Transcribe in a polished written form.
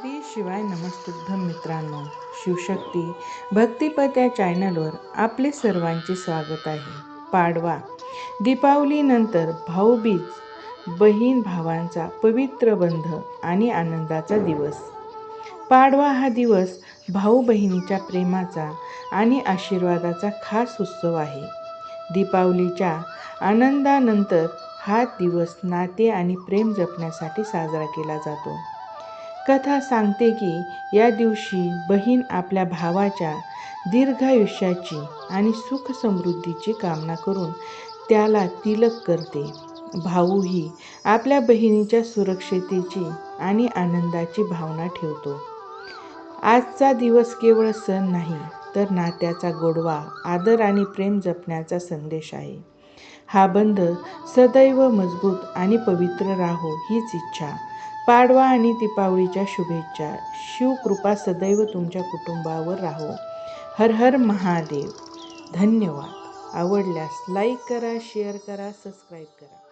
श्री शिवाय नमस्तुभ्यं मित्रांनो, शिवशक्ती भक्तिपथ या चॅनलवर आपले सर्वांचे स्वागत आहे. पाडवा दीपावलीनंतर भाऊबीज, बहीण भावांचा पवित्र बंध आणि आनंदाचा दिवस. पाडवा हा दिवस भाऊ बहिणीच्या प्रेमाचा आणि आशीर्वादाचा खास उत्सव आहे. दीपावलीच्या आनंदानंतर हा दिवस नाते आणि प्रेम जपण्यासाठी साजरा केला जातो. कथा सांगते की या दिवशी बहीण आपल्या भावाच्या दीर्घायुष्याची आणि सुख समृद्धीची कामना करून त्याला तिलक करते. भाऊही आपल्या बहिणीच्या सुरक्षिततेची आणि आनंदाची भावना ठेवतो. आजचा दिवस केवळ सण नाही, तर नात्याचा गोडवा, आदर आणि प्रेम जपण्याचा संदेश आहे. हा बंध सदैव मजबूत आणि पवित्र राहो हीच इच्छा. पाडवा आणि दीपावलीच्या शुभेच्छा. शिवकृपा सदैव तुमच्या कुटुंबावर राहो. हर हर महादेव. धन्यवाद. आवडल्यास लाईक करा, शेअर करा, सबस्क्राईब करा.